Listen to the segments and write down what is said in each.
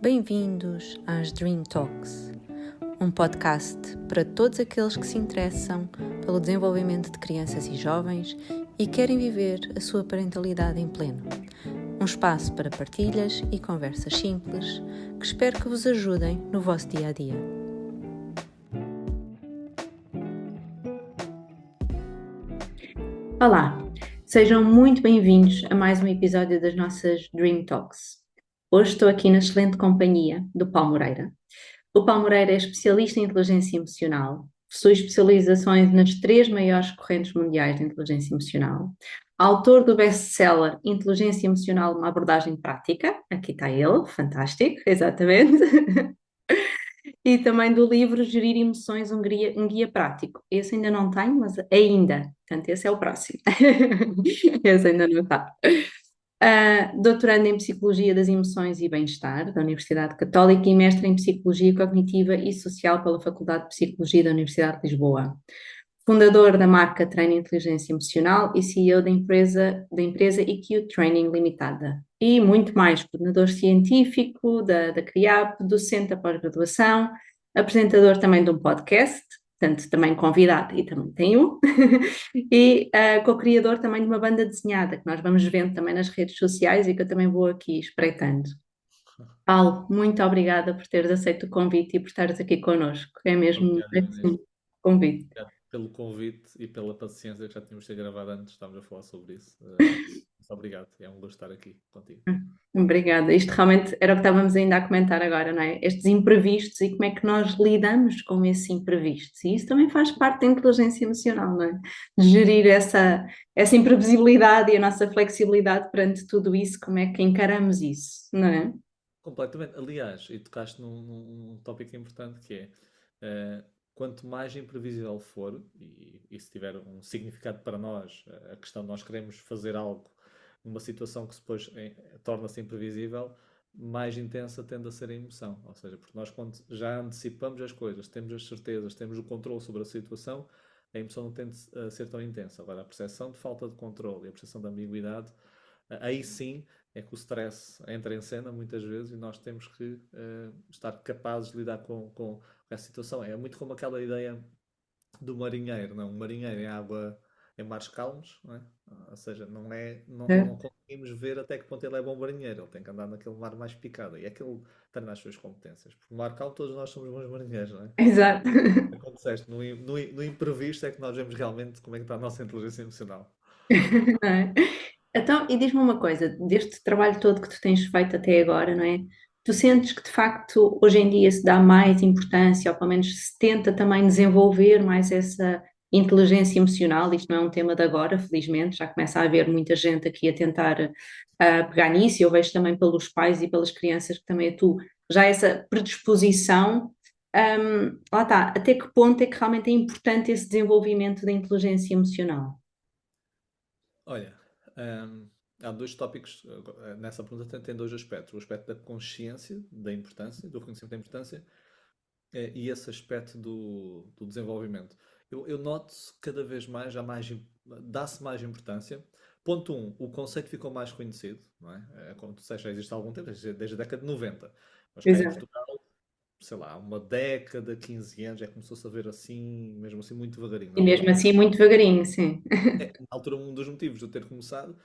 Bem-vindos às Dream Talks, um podcast para todos aqueles que se interessam pelo desenvolvimento de crianças e jovens e querem viver a sua parentalidade em pleno. Um espaço para partilhas e conversas simples que espero que vos ajudem no vosso dia-a-dia. Olá, sejam muito bem-vindos a mais um episódio das nossas Dream Talks. Hoje estou aqui na excelente companhia do Paulo Moreira. O Paulo Moreira é especialista em inteligência emocional, possui especializações nas 3 maiores correntes mundiais de inteligência emocional, autor do best-seller Inteligência Emocional, uma abordagem prática, aqui está ele, fantástico, exatamente, e também do livro Gerir Emoções, um guia prático. Esse ainda não tenho, mas ainda, portanto esse é o próximo, esse ainda não está. Doutorando em Psicologia das Emoções e Bem-Estar, da Universidade Católica, e mestre em Psicologia Cognitiva e Social pela Faculdade de Psicologia da Universidade de Lisboa. Fundador da marca Treino Inteligência Emocional e CEO da empresa EQ Training Limitada. E muito mais, coordenador científico da CRIAP, docente da pós-graduação, apresentador também de um podcast, portanto também convidado e também tem um, e co-criador também de uma banda desenhada, que nós vamos vendo também nas redes sociais e que eu também vou aqui espreitando. Paulo, muito obrigada por teres aceito o convite e por estares aqui connosco. É mesmo Obrigado, Inês. um convite. Obrigado pelo convite e pela paciência que já tínhamos ter gravado antes, estávamos a falar sobre isso. Muito obrigado, é um gosto estar aqui contigo. Obrigada. Isto realmente era o que estávamos ainda a comentar agora, não é? Estes imprevistos e como é que nós lidamos com esses imprevistos. E isso também faz parte da inteligência emocional, não é? De gerir essa imprevisibilidade e a nossa flexibilidade perante tudo isso, como é que encaramos isso, não é? Completamente. Aliás, e tocaste num tópico importante que é quanto mais imprevisível for, e se tiver um significado para nós, a questão de nós queremos fazer algo numa situação que depois torna-se imprevisível, mais intensa tende a ser a emoção. Ou seja, porque nós quando já antecipamos as coisas, temos as certezas, temos o controle sobre a situação, a emoção não tende a ser tão intensa. Agora, a percepção de falta de controle e a percepção de ambiguidade, aí sim é que o stress entra em cena muitas vezes e nós temos que estar capazes de lidar com essa situação. É muito como aquela ideia do marinheiro, não? O marinheiro em água, em mares calmos, não é? Ou seja, não conseguimos ver até que ponto ele é bom marinheiro, ele tem que andar naquele mar mais picado e é que ele treina as suas competências. Porque no mar calmo todos nós somos bons marinheiros, não é? Exato. Como disseste, no imprevisto é que nós vemos realmente como é que está a nossa inteligência emocional. Não é? Então, e diz-me uma coisa, deste trabalho todo que tu tens feito até agora, não é? Tu sentes que de facto hoje em dia se dá mais importância, ou pelo menos se tenta também desenvolver mais essa inteligência emocional? Isto não é um tema de agora, felizmente, já começa a haver muita gente aqui a tentar pegar nisso, e eu vejo também pelos pais e pelas crianças que também atu já essa predisposição. Lá está, até que ponto é que realmente é importante esse desenvolvimento da inteligência emocional? Olha, hum, há dois tópicos nessa pergunta, tem dois aspectos. O aspecto da consciência, da importância, do reconhecimento da importância, e esse aspecto do desenvolvimento. Eu noto cada vez mais, dá-se mais importância. Ponto um, o conceito ficou mais conhecido, não é? Como tu disseste, já existe há algum tempo, desde a década de 90. Mas cá em Exato. Portugal, sei lá, uma década, 15 anos, começou-se a ver assim, mesmo assim, muito devagarinho. Na E altura, mesmo assim, muito devagarinho, sim. na altura, um dos motivos de eu ter começado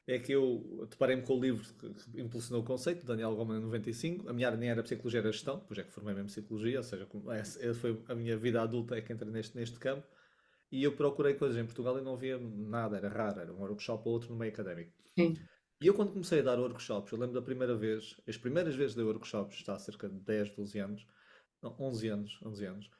é que eu deparei-me com o livro que impulsionou o conceito, Daniel Goleman, em 95. A minha área nem era psicologia, era gestão, depois é que formei-me em psicologia, ou seja, essa foi a minha vida adulta, é que entrei neste campo. E eu procurei coisas em Portugal e não havia nada, era raro, era um workshop ou outro no meio académico. Sim. E eu, quando comecei a dar workshops, eu lembro da primeira vez, as primeiras vezes de workshops, está há cerca de 10, 12 anos, não, 11 anos,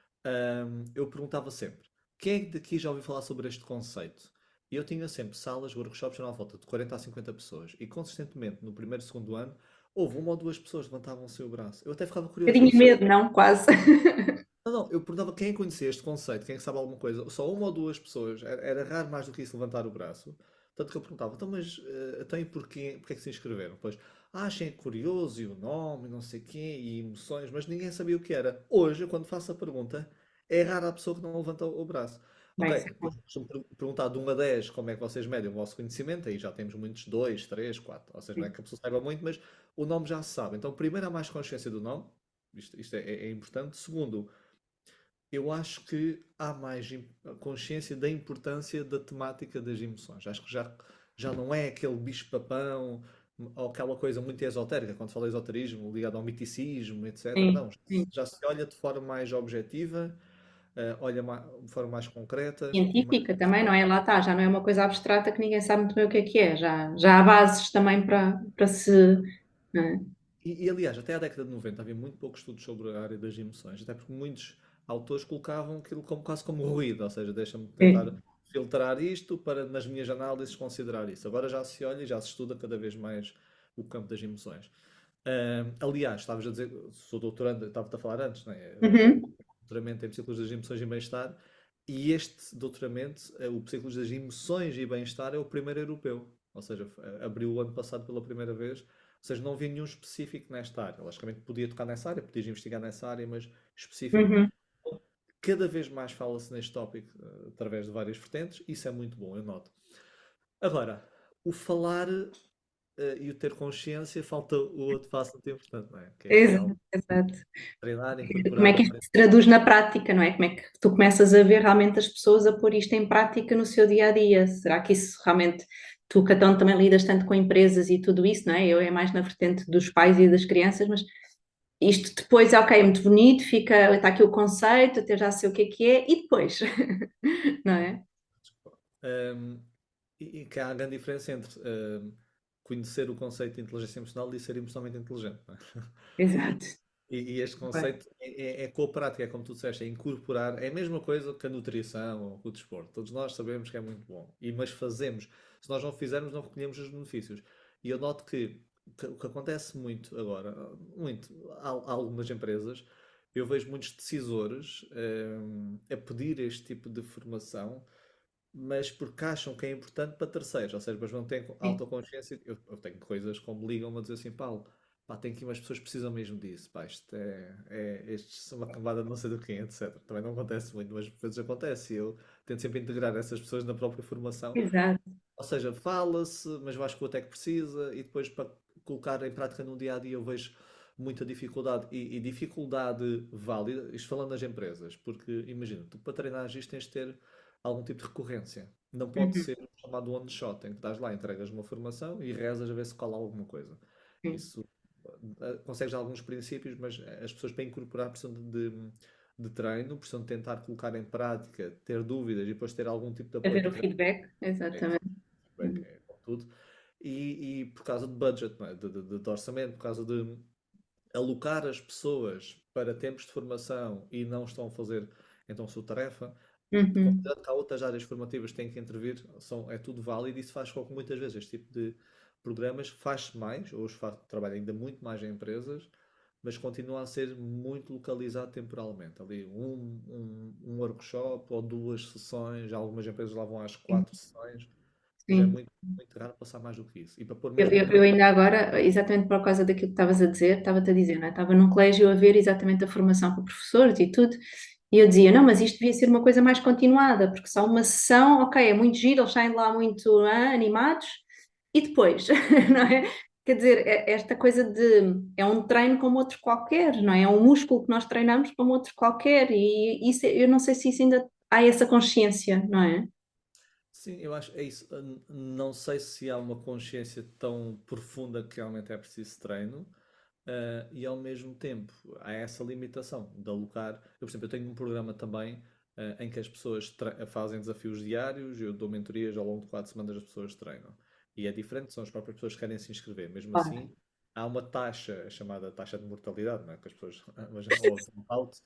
eu perguntava sempre: quem é que daqui já ouviu falar sobre este conceito? E eu tinha sempre salas, workshops, eram à volta de 40 a 50 pessoas. E consistentemente, no primeiro e segundo ano, houve uma ou duas pessoas que levantavam o seu braço. Eu até ficava Um curioso. bocadinho medo, não? Quase. Não, eu perguntava quem é que conhecia este conceito, quem é que sabe alguma coisa. Só uma ou duas pessoas, era raro mais do que isso levantar o braço. Tanto que eu perguntava, então, mas então, e porquê é que se inscreveram? Pois, achei curioso e o nome, não sei o quê, e emoções, mas ninguém sabia o que era. Hoje, eu, quando faço a pergunta, é rara a pessoa que não levanta o braço. Bem, Ok, isso é eu bom. costumo perguntar de 1 a 10 como é que vocês medem o vosso conhecimento, aí já temos muitos 2, 3, 4. Ou seja, não é Sim. que a pessoa saiba muito, mas o nome já se sabe. Então, primeiro, há mais consciência do nome. Isto é importante. Segundo, eu acho que há mais consciência da importância da temática das emoções. Acho que já não é aquele bicho-papão ou aquela coisa muito esotérica, quando se fala esoterismo, ligado ao miticismo, etc. Sim, Não, sim. já se olha de forma mais objetiva, olha de forma mais concreta e mais Científica também, não pessoal. é? Lá está, já não é uma coisa abstrata que ninguém sabe muito bem o que é, já há bases também para se. Não é? Aliás, até a década de 90 havia muito poucos estudos sobre a área das emoções, até porque muitos autores colocavam aquilo como, quase como ruído, ou seja, deixa-me tentar Sim. filtrar isto para nas minhas análises considerar isso. Agora já se olha e já se estuda cada vez mais o campo das emoções. Aliás, estavas a dizer, sou doutorando, estava-te a falar antes, não é? Uhum. Doutoramento em Psicologia das Emoções e Bem-Estar, e este doutoramento, o Psicologia das Emoções e Bem-Estar, é o primeiro europeu, ou seja, abriu o ano passado pela primeira vez, ou seja, não havia nenhum específico nesta área. Logicamente podia tocar nessa área, podias investigar nessa área, mas específico. Uhum. Cada vez mais fala-se neste tópico através de várias vertentes, isso é muito bom, eu noto. Agora, o falar e o ter consciência, falta o outro passo muito importante, não é? Que é Exato, realmente exato. treinar, Como é incorporar, que isto aprender. se traduz na prática, não é? Como é que tu começas a ver realmente as pessoas a pôr isto em prática no seu dia a dia? Será que isso realmente, tu, Catão, também lidas tanto com empresas e tudo isso, não é? Eu é mais na vertente dos pais e das crianças, mas isto depois é ok, é muito bonito, fica, está aqui o conceito, até já sei o que é, e depois, não é? Um, e que há a grande diferença entre conhecer o conceito de inteligência emocional e ser emocionalmente inteligente. Não é? Exato. E este Bem, conceito é com a prática, é como tu disseste, é incorporar, é a mesma coisa que a nutrição ou o desporto. Todos nós sabemos que é muito bom, mas fazemos. Se nós não fizermos, não recolhemos os benefícios. E eu noto que o que acontece muito agora, muito, há algumas empresas, eu vejo muitos decisores a pedir este tipo de formação, mas porque acham que é importante para terceiros, ou seja, mas não têm sim. autoconsciência. Eu tenho coisas como ligam-me a dizer assim, Paulo, pá, tem aqui umas pessoas que precisam mesmo disso, pá, estes são uma cambada de não sei do quem, etc. Também não acontece muito, mas às vezes acontece e eu tento sempre integrar essas pessoas na própria formação. Exato. Ou seja, fala-se, mas eu acho que o até que precisa e depois para colocar em prática no dia a dia eu vejo muita dificuldade e dificuldade válida, isto falando das empresas, porque imagina, tu para treinar isto tens de ter algum tipo de recorrência. Não pode Uhum. ser chamado one shot, em que estás lá, entregas uma formação e rezas a ver se cola alguma coisa. Sim. Isso consegues alguns princípios, mas as pessoas para incorporar precisam de treino, precisam de tentar colocar em prática, ter dúvidas e depois ter algum tipo de apoio Haver para o feedback, é, exatamente. feedback, é com tudo. E por causa de budget, não é? De orçamento, por causa de alocar as pessoas para tempos de formação e não estão a fazer então a sua tarefa, Uhum. considerando que há outras áreas formativas que têm que intervir, é tudo válido e isso faz com que muitas vezes este tipo de programas faz-se mais, hoje trabalha ainda muito mais em empresas, mas continua a ser muito localizado temporalmente. Ali um workshop ou duas sessões, algumas empresas lá vão às Sim. quatro sessões, mas é Sim. muito raro passar mais do que isso. E para pôr Eu, mesmo em eu- eu prática. ainda agora, exatamente por causa daquilo que estavas a dizer, estava-te a dizer, não é? Estava num colégio a ver exatamente a formação para professores e tudo, e eu dizia, não, mas isto devia ser uma coisa mais continuada, porque só uma sessão, ok, é muito giro, eles saem de lá muito animados, e depois, não é? Quer dizer, esta coisa de, é um treino como outro qualquer, não é? É um músculo que nós treinamos como outro qualquer, e isso, eu não sei se isso ainda há essa consciência, não é? Sim, eu acho é isso. Não sei se há uma consciência tão profunda que realmente é preciso treino, e ao mesmo tempo há essa limitação de alocar. Eu, por exemplo, eu tenho um programa também em que as pessoas fazem desafios diários, eu dou mentorias ao longo de 4 semanas as pessoas treinam. E é diferente, são as próprias pessoas que querem se inscrever. Mesmo Claro. assim, há uma taxa chamada taxa de mortalidade, não é? Que as pessoas, mas, ou dropout,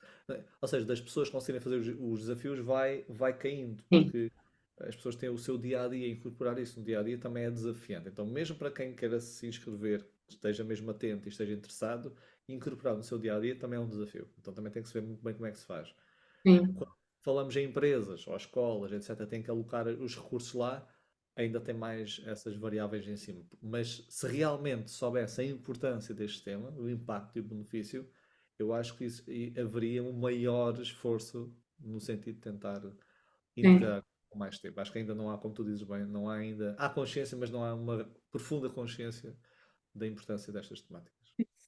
ou seja, das pessoas que conseguirem fazer os desafios vai caindo, Sim, porque as pessoas têm o seu dia a dia, incorporar isso no dia a dia também é desafiante. Então, mesmo para quem queira se inscrever, esteja mesmo atento e esteja interessado, incorporar no seu dia a dia também é um desafio. Então, também tem que saber muito bem como é que se faz. sim, Quando falamos em empresas ou escolas, etc., tem que alocar os recursos lá, ainda tem mais essas variáveis em cima. Mas se realmente soubesse a importância deste tema, o impacto e o benefício, eu acho que haveria um maior esforço no sentido de tentar sim. integrar com mais tempo. Acho que ainda não há, como tu dizes bem, não há ainda. Há consciência, mas não há uma profunda consciência da importância destas temáticas.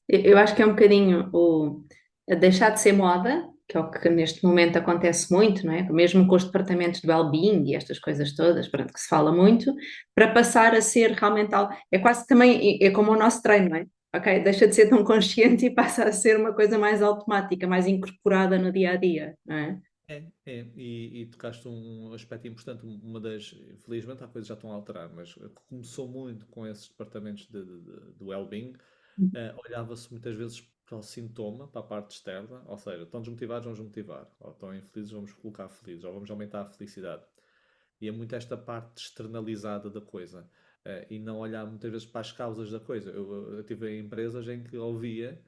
Eu acho que é um bocadinho o a deixar de ser moda, que é o que neste momento acontece muito, não é? Mesmo com os departamentos de well-being e estas coisas todas, pronto, que se fala muito, para passar a ser realmente algo. É quase também, é como o nosso treino, não é? Ok, deixa de ser tão consciente e passa a ser uma coisa mais automática, mais incorporada no dia a dia, não é? E tocaste um aspecto importante, uma das, infelizmente há coisas que já estão a alterar, mas começou muito com esses departamentos de well-being, olhava-se muitas vezes para o sintoma, para a parte externa, ou seja, estão desmotivados, vamos motivar, ou estão infelizes, vamos colocar felizes, ou vamos aumentar a felicidade. E é muito esta parte externalizada da coisa, e não olhar muitas vezes para as causas da coisa. Eu tive empresas em que ouvia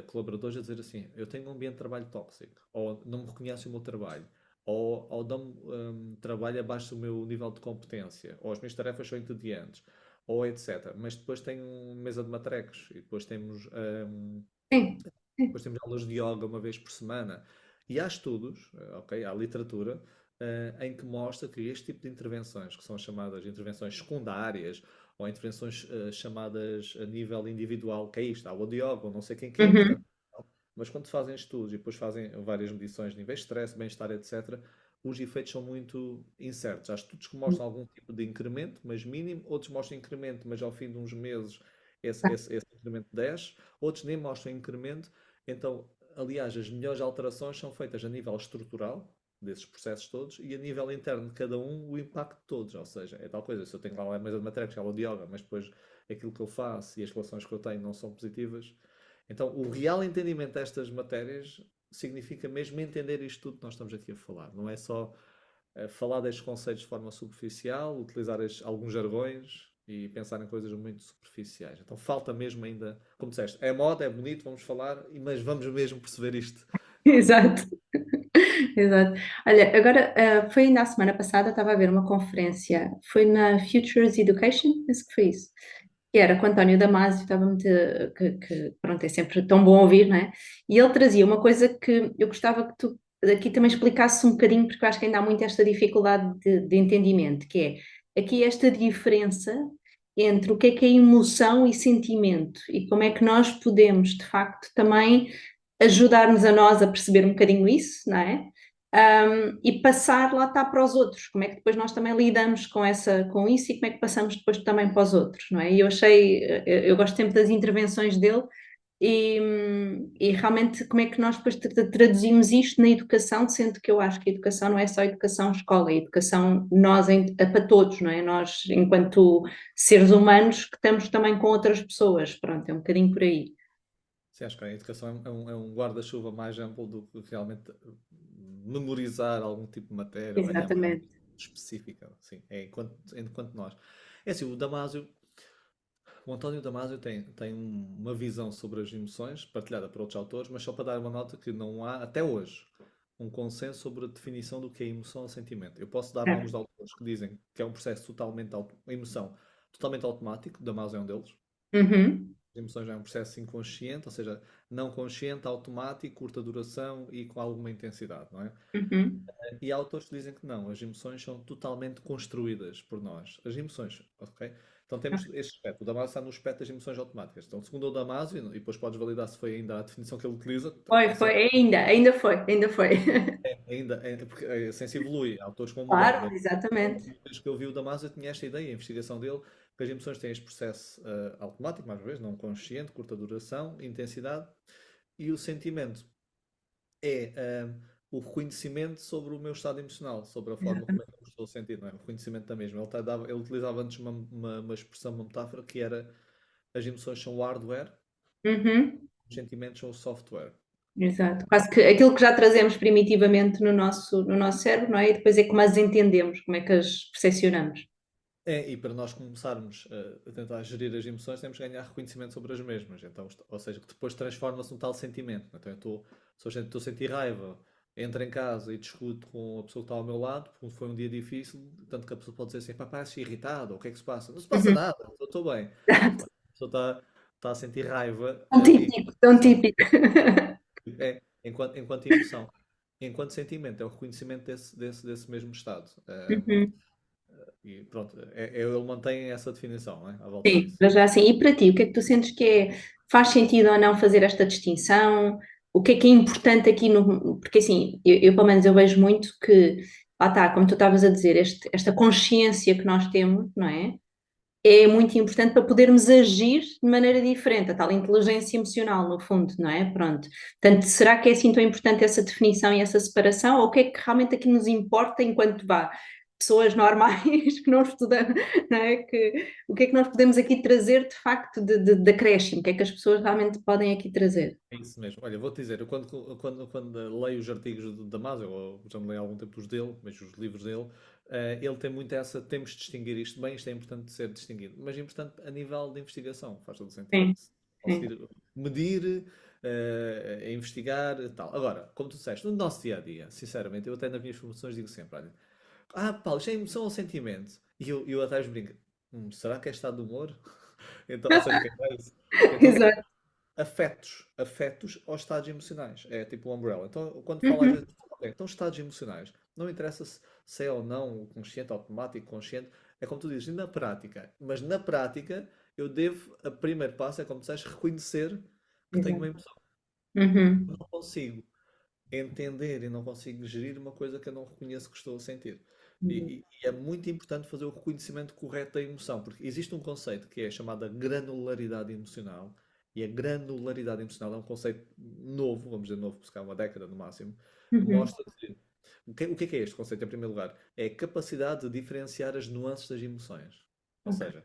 colaboradores a dizer assim: eu tenho um ambiente de trabalho tóxico, ou não me reconhecem o meu trabalho, ou dão-me trabalho abaixo do meu nível de competência, ou as minhas tarefas são entediantes, ou etc. Mas depois tem uma mesa de matrecos, e Sim, sim. depois temos aulas de yoga uma vez por semana. E há estudos, ok, há literatura, em que mostra que este tipo de intervenções, que são chamadas intervenções secundárias, ou intervenções chamadas a nível individual, que é isto, aula de yoga, ou não sei quem que é Uhum. importante. Mas quando fazem estudos e depois fazem várias medições de níveis de stress, bem-estar, etc., os efeitos são muito incertos. Há estudos que mostram algum tipo de incremento, mas mínimo, outros mostram incremento, mas ao fim de uns meses esse incremento desce, outros nem mostram incremento. Então, aliás, as melhores alterações são feitas a nível estrutural, desses processos todos, e a nível interno de cada um, o impacto de todos. Ou seja, é tal coisa, se eu tenho lá a mesa de matrecos, aula de yoga, mas depois aquilo que eu faço e as relações que eu tenho não são positivas. Então, o real entendimento destas matérias significa mesmo entender isto tudo que nós estamos aqui a falar. Não é só falar destes conceitos de forma superficial, utilizar alguns jargões e pensar em coisas muito superficiais. Então falta mesmo ainda, como disseste, é moda, é bonito, vamos falar, mas vamos mesmo perceber isto. Exato. Exato. Olha, agora, foi ainda a semana passada, estava a ver uma conferência, foi na Futures Education, penso que foi isso, que era com o António Damasio, estava-me pronto, é sempre tão bom ouvir, não é? E ele trazia uma coisa que eu gostava que tu aqui também explicasse um bocadinho, porque eu acho que ainda há muito esta dificuldade de entendimento, que é aqui esta diferença entre o que é emoção e sentimento, e como é que nós podemos, de facto, também ajudar-nos a nós a perceber um bocadinho isso, não é? E passar lá está para os outros, como é que depois nós também lidamos com isso e como é que passamos depois também para os outros, não é? E eu achei, eu gosto sempre das intervenções dele e realmente como é que nós depois traduzimos isto na educação, sendo que eu acho que a educação não é só educação escola, é educação nós é para todos, não é? Nós, enquanto seres humanos, que estamos também com outras pessoas, pronto, é um bocadinho por aí. Sim, acho que a educação é um guarda-chuva mais amplo do que realmente memorizar algum tipo de matéria ou olhar para algo Exatamente. específico. Sim, é enquanto nós. É assim, o António Damasio tem uma visão sobre as emoções, partilhada por outros autores, mas só para dar uma nota que não há, até hoje, um consenso sobre a definição do que é emoção ou sentimento. Eu posso dar nomes de autores que dizem que é um processo emoção totalmente automático, Damasio é um deles. Uhum, As emoções é um processo inconsciente, ou seja, não consciente, automático, curta duração e com alguma intensidade, não é? uhum. E há autores que dizem que não, as emoções são totalmente construídas por nós. As emoções, ok? Então temos este aspecto. O Damasio está no aspecto das emoções automáticas. Então, segundo o Damasio, e depois podes validar se foi ainda a definição que ele utiliza, Foi, ainda foi, ainda foi. porque assim se evolui, há autores que vão mudando. Claro, Mas a exatamente. última vez que eu vi o Damasio, eu tinha esta ideia, a investigação dele, que as emoções têm este processo automático, mais uma vez, não consciente, curta duração, intensidade, e o sentimento é o reconhecimento sobre o meu estado emocional, sobre a forma como é que eu me estou a sentir, não é? O reconhecimento da mesma. Ele utilizava antes uma expressão, uma metáfora que era as emoções são o hardware, Uhum, os sentimentos são o software. exato. Quase que aquilo que já trazemos primitivamente no nosso cérebro, não é? E depois é como as entendemos, como é que as percepcionamos. E para nós começarmos a tentar gerir as emoções, temos que ganhar reconhecimento sobre as mesmas. Então, ou seja, que depois transforma-se num tal sentimento. Então, estou a sentir raiva, entro em casa e discuto com a pessoa que está ao meu lado, porque foi um dia difícil, tanto que a pessoa pode dizer assim, papai, estou irritado, o que é que se passa? Não se passa Uhum. nada, eu estou bem. Exato. A pessoa está a sentir raiva Tão típico, tão típico. enquanto emoção. Enquanto sentimento, é o reconhecimento desse mesmo estado. Uhum. E pronto, ele mantém essa definição, não é? À volta Sim, disso. mas já assim, e para ti, o que é que tu sentes que faz sentido ou não fazer esta distinção? O que é importante aqui no, porque assim, eu pelo menos eu vejo muito que, lá está, como tu estavas a dizer, esta consciência que nós temos, não é? É muito importante para podermos agir de maneira diferente, a tal inteligência emocional, no fundo, não é? Pronto. Portanto, será que é assim tão importante essa definição e essa separação, ou o que é que realmente aqui nos importa enquanto vá? Pessoas normais que não estudam, não é? O que é que nós podemos aqui trazer de facto de acréscimo? O que é que as pessoas realmente podem aqui trazer? É isso mesmo. Olha, vou-te dizer, eu quando leio os artigos de Damasio, ou já me leio há algum tempo os dele, mas os livros dele, ele tem muito essa, temos de distinguir isto bem, isto é importante de ser distinguido. Mas é importante a nível de investigação, faz todo sentido. Sim, sim. Conseguir medir, investigar e tal. Agora, como tu disseste, no nosso dia-a-dia, sinceramente, eu até nas minhas formações digo sempre, olha, Paulo, isto é emoção ou sentimento? E eu até os brinco, será que é estado de humor? Então, ou seja, o que é que é isso? Então, Exato. afetos aos estados emocionais. É tipo o umbrella. Então, quando falo às Uhum. vezes, ok, então estados emocionais, não interessa se é ou não o consciente, automático, consciente, é como tu dizes, na prática. Mas na prática, eu devo, a primeiro passo é como disseste, reconhecer que tenho uma Exato. emoção. Uhum. Não consigo entender e não consigo gerir uma coisa que eu não reconheço que estou a sentir. Exato. E é muito importante fazer o reconhecimento correto da emoção, porque existe um conceito que é chamado granularidade emocional, e a granularidade emocional é um conceito novo, vamos dizer novo, porque há uma década no máximo, que Uhum. mostra que o que é este conceito, em primeiro lugar? É a capacidade de diferenciar as nuances das emoções. Ou Ok. seja,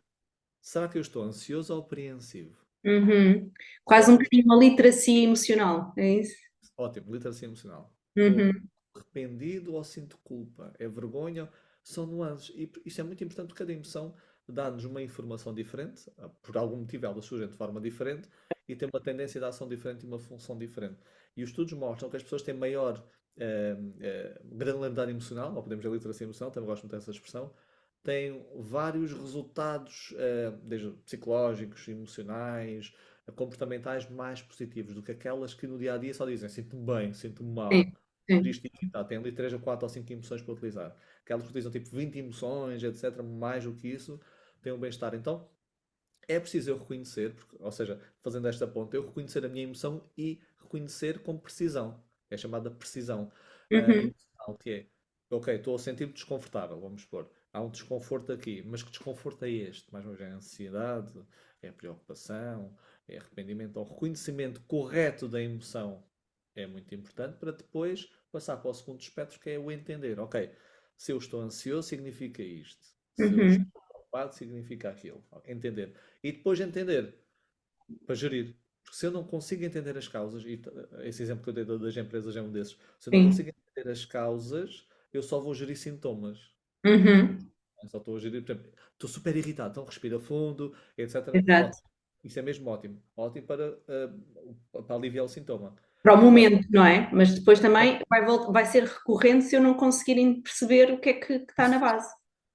será que eu estou ansioso ou apreensivo? Uhum. Quase Será um que eu bocadinho uma literacia emocional, é isso? Ótimo, literacia emocional. Estou Uhum. arrependido ou sinto culpa? É vergonha? São nuances. E isso é muito importante porque cada emoção dá-nos uma informação diferente, por algum motivo ela surge de forma diferente e tem uma tendência de ação diferente e uma função diferente. E os estudos mostram que as pessoas têm maior granularidade emocional, ou podemos dizer literacia emocional, também gosto muito dessa expressão, têm vários resultados, desde psicológicos, emocionais, comportamentais mais positivos do que aquelas que no dia a dia só dizem sinto-me bem, sinto-me Sim, mal. sim. Triste e irritado. Tem ali 3 ou 4 ou 5 emoções para utilizar. Aquelas que utilizam tipo 20 emoções, etc. Mais do que isso, têm um bem-estar. Então é preciso eu reconhecer, ou seja, fazendo esta ponta, eu reconhecer a minha emoção e reconhecer com precisão. É chamada precisão Uhum. emocional, que é, ok, estou a sentir-me desconfortável, vamos supor. Há um desconforto aqui, mas que desconforto é este? Mais uma vez é a ansiedade, é a preocupação, é arrependimento. O reconhecimento correto da emoção é muito importante para depois passar para o segundo espectro, que é o entender. Ok, se eu estou ansioso, significa isto. Se eu Uhum. estou preocupado, significa aquilo. Entender. E depois entender, para gerir. Porque se eu não consigo entender as causas, e esse exemplo que eu dei das empresas é um desses, se eu não Sim. consigo entender as causas, eu só vou gerir sintomas. Uhum. Eu só estou a gerir, por exemplo, estou super irritado, então respira fundo, etc. Exato. Ótimo. Isso é mesmo ótimo. Ótimo para aliviar o sintoma. Para o Agora, momento, não é? Mas depois também vai ser recorrente se eu não conseguir perceber o que é que está na isso, base.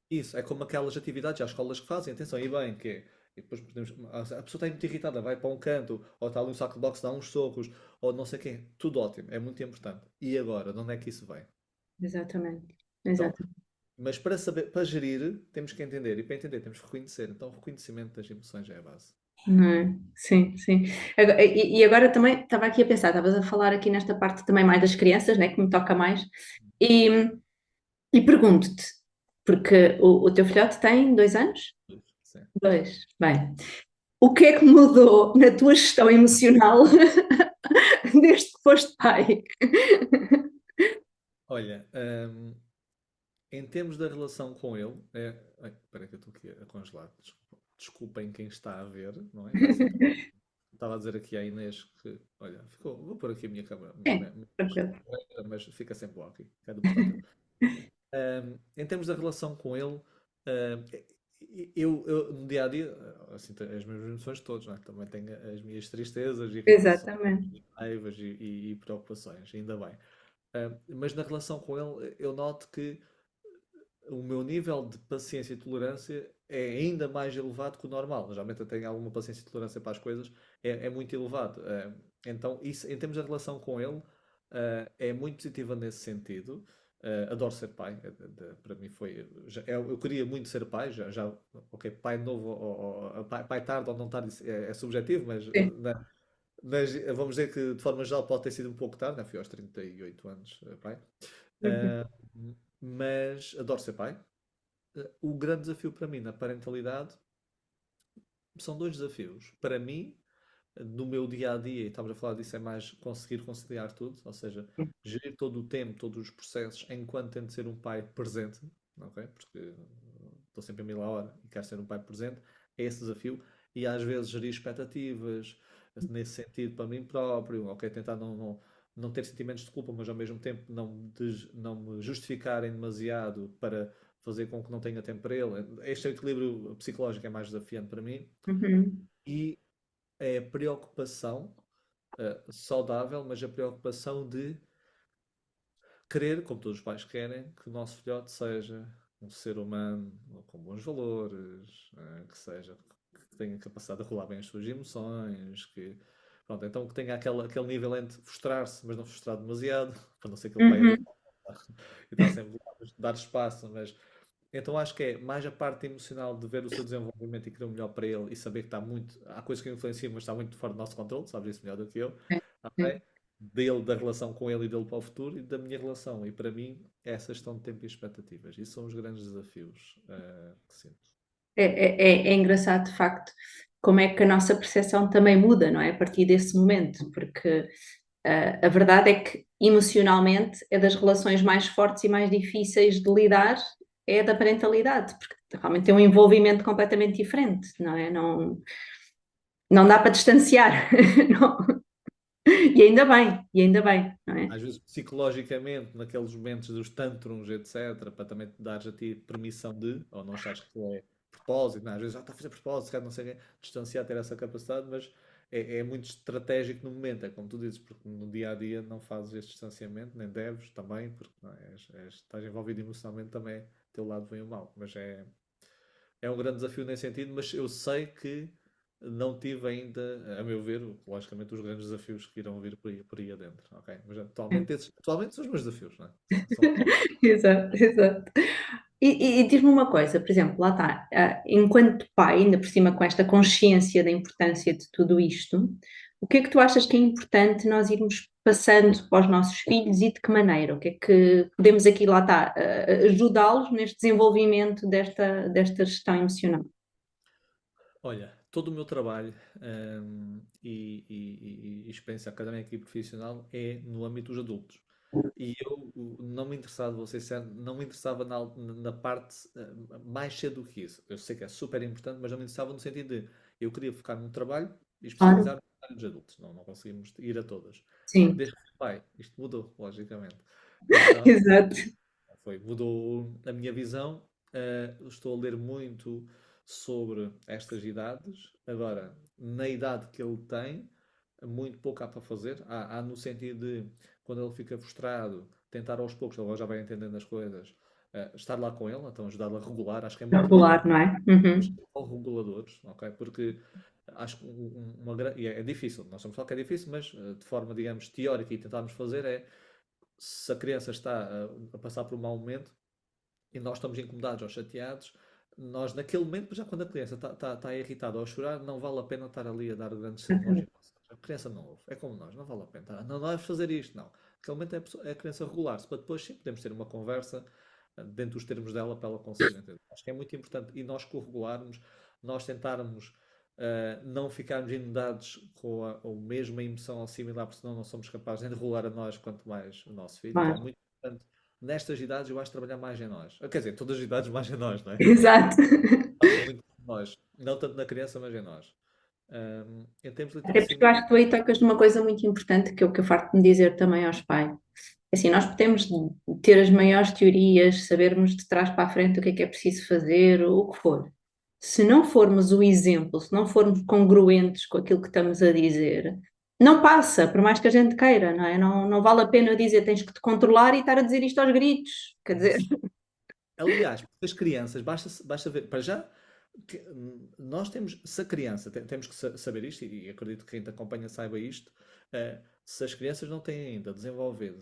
isso é como aquelas atividades, há escolas que fazem, atenção, e bem, que é, e depois a pessoa está muito irritada, vai para um canto, ou está ali um saco de boxe, dá uns socos, ou não sei quem. Tudo ótimo, é muito importante. E agora, de onde é que isso vem? Exatamente. Então, Exatamente. mas para saber, para gerir, temos que entender, e para entender temos que reconhecer. Então, o reconhecimento das emoções é a base. Não é? Sim, sim. E agora também estava aqui a pensar, estavas a falar aqui nesta parte também mais das crianças, né, que me toca mais, e, e pergunto-te, porque o teu filhote tem 2 anos? Sim. Dois. Bem, o que é que mudou na tua gestão emocional desde que foste pai? Olha, em termos da relação com ele, ai, espera que eu estou aqui a congelar. Desculpem quem está a ver, não é? Faço aqui. Estava a dizer aqui à Inês que, olha, vou pôr aqui a minha câmera, É, tranquilo. mas fica sempre lá aqui, é do portátil. Em termos da relação com ele, ahm, eu no dia a dia, assim, tenho as minhas emoções todas, não é? Também tenho as minhas tristezas, irritações, Exatamente. raivas e preocupações, ainda bem. Mas na relação com ele, eu noto que o meu nível de paciência e tolerância é ainda mais elevado que o normal. Geralmente eu tenho alguma paciência e tolerância para as coisas, é muito elevado. Então, isso, em termos da relação com ele, é muito positiva nesse sentido. Adoro ser pai. Para mim foi. Eu queria muito ser pai, ok, pai novo, pai tarde ou não tarde, isso é subjetivo, Sim. mas vamos dizer que de forma geral pode ter sido um pouco tarde, né? Fui aos 38 anos pai. Uhum. Uh, mas adoro ser pai. O grande desafio para mim na parentalidade são dois desafios. Para mim, no meu dia a dia, e estamos a falar disso, é mais conseguir conciliar tudo, ou seja, gerir todo o tempo, todos os processos, enquanto tento ser um pai presente, ok? Porque estou sempre a mil a hora e quero ser um pai presente, é esse desafio. E às vezes gerir expectativas, nesse sentido, para mim próprio, ok? Tentar não ter sentimentos de culpa, mas ao mesmo tempo não me justificarem demasiado para fazer com que não tenha tempo para ele. Este equilíbrio psicológico é mais desafiante para mim. Uhum. E é a preocupação saudável, mas a preocupação de querer, como todos os pais querem, que o nosso filhote seja um ser humano com bons valores, que tenha capacidade de rolar bem as suas emoções, pronto, então que tenha aquele nível entre frustrar-se, mas não frustrar demasiado, para não ser aquele pai Uhum. adulto e está sempre a dar espaço, mas então acho que é mais a parte emocional de ver o seu desenvolvimento e querer o melhor para ele e saber que está muito. Há coisas que o influenciam, mas está muito fora do nosso controle, sabes isso melhor do que eu. Sim, Ok? sim. Dele, da relação com ele e dele para o futuro e da minha relação. E para mim, é essa gestão de tempo e expectativas. Isso são os grandes desafios que sinto. É engraçado, de facto, como é que a nossa percepção também muda, não é? A partir desse momento, porque a verdade é que emocionalmente é das relações mais fortes e mais difíceis de lidar, é a da parentalidade, porque realmente tem um envolvimento completamente diferente, não é? Não, não dá para distanciar. Não. E ainda bem, não é? Às vezes, psicologicamente, naqueles momentos dos tantrums, etc., para também te dares a ti permissão de, ou não achares que é propósito, não, às vezes já está a fazer propósito, se calhar não sei o quê, distanciar, ter essa capacidade, mas é muito estratégico no momento, é como tu dizes, porque no dia a dia não fazes este distanciamento, nem deves também, porque não é, estás envolvido emocionalmente também, teu lado vem o mal, mas é um grande desafio nesse sentido, mas eu sei que não tive ainda, a meu ver, logicamente, os grandes desafios que irão vir por aí adentro, ok? Mas atualmente são os meus desafios, não é? Exato, exato. E diz-me uma coisa, por exemplo, lá está, enquanto pai, ainda por cima com esta consciência da importância de tudo isto, o que é que tu achas que é importante nós irmos passando para os nossos filhos e de que maneira? O que é que podemos aqui, lá está, ajudá-los neste desenvolvimento desta gestão emocional? Olha, todo o meu trabalho e experiência académica e profissional é no âmbito dos adultos. E eu não me interessava, vou ser sincero, não me interessava na parte mais cedo do que isso. Eu sei que é super importante, mas não me interessava no sentido de eu queria focar num trabalho e Claro, especializar na área dos adultos. Não conseguimos ir a todas. sim, Desde que fui pai, isto mudou, logicamente. Então, exato. mudou a minha visão. Estou a ler muito sobre estas idades. Agora, na idade que ele tem, muito pouco há para fazer. Há no sentido de, quando ele fica frustrado, tentar aos poucos, ele já vai entendendo as coisas, estar lá com ele, então ajudá-lo a regular. Acho que é muito importante Regular, não é? os Uhum. reguladores, ok? Porque acho que e é difícil, nós estamos a falar que é difícil, mas de forma, digamos, teórica e tentarmos fazer é, se a criança está a passar por um mau momento, e nós estamos incomodados ou chateados, nós naquele momento, já quando a criança está irritada ou a chorar, não vale a pena estar ali a dar grandes sermões. A criança não ouve, é como nós, não vale a pena. Não deves fazer isto, não. Naquele momento é a criança regular-se, para depois sim podemos ter uma conversa dentro dos termos dela para ela conseguir entender. Acho que é muito importante e nós corregularmos, nós tentarmos não ficarmos inundados com a mesma emoção ou similar, porque senão não somos capazes nem de regular a nós, quanto mais o nosso filho. Então é Claro. muito importante nestas idades eu acho trabalhar mais em nós. Quer dizer, todas as idades mais em nós, não é? Exato. Passa muito por nós. Não tanto na criança, mas em nós. Em termos de Até literacia porque eu acho que tu aí tocas numa coisa muito importante que é o que eu farto de me dizer também aos pais. Assim, nós podemos ter as maiores teorias, sabermos de trás para a frente o que é preciso fazer, o que for. Se não formos o exemplo, se não formos congruentes com aquilo que estamos a dizer, não passa, por mais que a gente queira, não é? Não, não vale a pena dizer tens que te controlar e estar a dizer isto aos gritos. Quer dizer, Aliás, porque as crianças, basta ver, para já, nós temos, se a criança, temos que saber isto, e acredito que quem te acompanha saiba isto, Se as crianças não têm ainda desenvolvido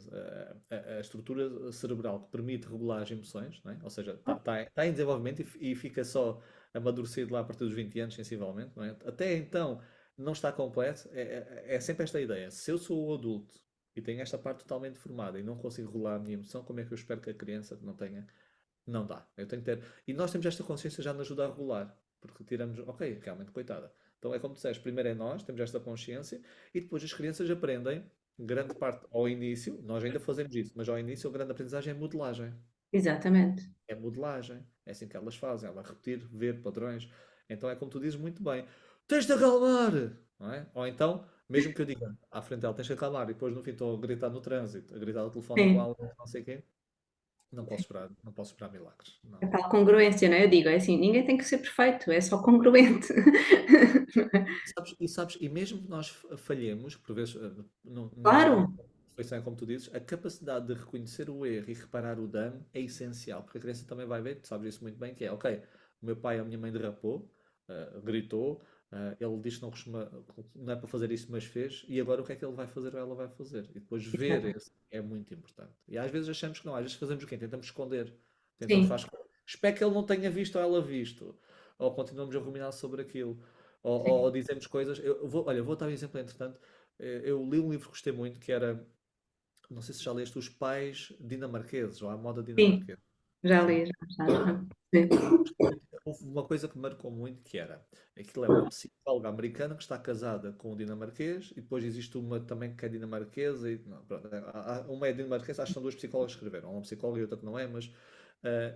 a estrutura cerebral que permite regular as emoções, não é? Ou seja, está em desenvolvimento e fica só amadurecido lá a partir dos 20 anos, sensivelmente, não é? Até então não está completo, é sempre esta ideia. Se eu sou o adulto e tenho esta parte totalmente formada e não consigo regular a minha emoção, como é que eu espero que a criança não tenha? Não dá. Eu tenho que ter. E nós temos esta consciência já nos ajuda a regular. Porque tiramos, ok, realmente, coitada. Então é como tu disseste, primeiro é nós, temos esta consciência, e depois as crianças aprendem, grande parte ao início, nós ainda fazemos isso, mas ao início a grande aprendizagem é modelagem. Exatamente. É modelagem. É assim que elas fazem, ela repetir, ver padrões. Então é como tu dizes muito bem, tens de acalmar! Não é? Ou então, mesmo que eu diga à frente dela, tens de acalmar, e depois no fim estou a gritar no trânsito, a gritar ao telefone com Sim. ela, não sei o quê, não posso esperar milagres. A Não. tal congruência, não é? Eu digo, é assim, ninguém tem que ser perfeito, é só congruente. E mesmo que nós falhemos, por vezes não é uma Claro, perfeição, é como tu dizes, a capacidade de reconhecer o erro e reparar o dano é essencial, porque a criança também vai ver, tu sabes isso muito bem, que é, ok, o meu pai ou a minha mãe derrapou, gritou, ele disse que não é para fazer isso, mas fez, e agora o que é que ele vai fazer ou ela vai fazer? E depois ver esse é muito importante. E às vezes achamos que não, às vezes fazemos o quê? Tentamos esconder, tentamos sim, fazer, espero que ele não tenha visto ou ela visto, ou continuamos a ruminar sobre aquilo. Ou sim, dizemos coisas. Olha, vou dar um exemplo, entretanto. Eu li um livro que gostei muito que era, não sei se já leste, Os Pais Dinamarqueses, ou A Moda sim, Dinamarquesa. já Sim. li, já. Sim, Houve uma coisa que me marcou muito que era, aquilo é uma psicóloga americana que está casada com um dinamarquês e depois existe uma também que é dinamarquesa e, não, pronto, uma é dinamarquesa, acho que são duas psicólogas que escreveram, uma psicóloga e outra que não é, mas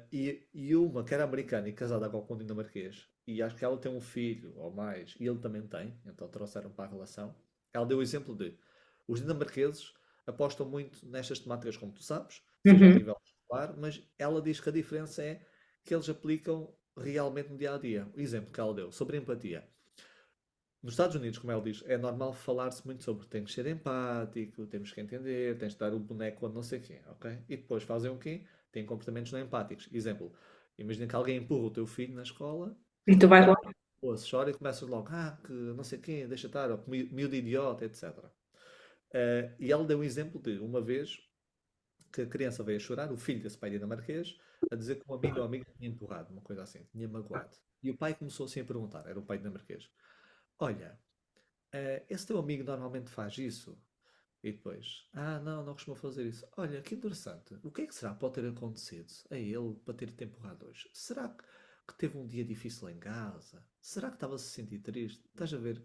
e uma que era americana e casada agora com um dinamarquês e acho que ela tem um filho ou mais e ele também tem, então trouxeram para a relação. Ela deu o exemplo de os dinamarqueses apostam muito nestas temáticas, como tu sabes, seja a uhum, nível escolar, mas ela diz que a diferença é que eles aplicam realmente no dia a dia. O exemplo que ela deu sobre empatia. Nos Estados Unidos, como ela diz, é normal falar-se muito sobre tens que ser empático, temos que entender, tens de dar o boneco a não sei quem, ok? E depois fazem o quê? Têm comportamentos não empáticos. Exemplo, imagina que alguém empurra o teu filho na escola e tu vais e lá. pô, se chora e começas logo, que não sei quem, deixa estar, ou miúdo idiota, etc. E ela deu um exemplo de uma vez que a criança veio a chorar, o filho desse pai dinamarquês, a dizer que um amigo ou amiga tinha empurrado, uma coisa assim, tinha magoado. E o pai começou assim a perguntar, era o pai dinamarquês: Olha, esse teu amigo normalmente faz isso? E depois, não, não costuma fazer isso. Olha, que interessante. O que é que será que pode ter acontecido a ele para ter-te empurrado hoje? Será que teve um dia difícil em casa? Será que estava a se sentir triste? Estás a ver?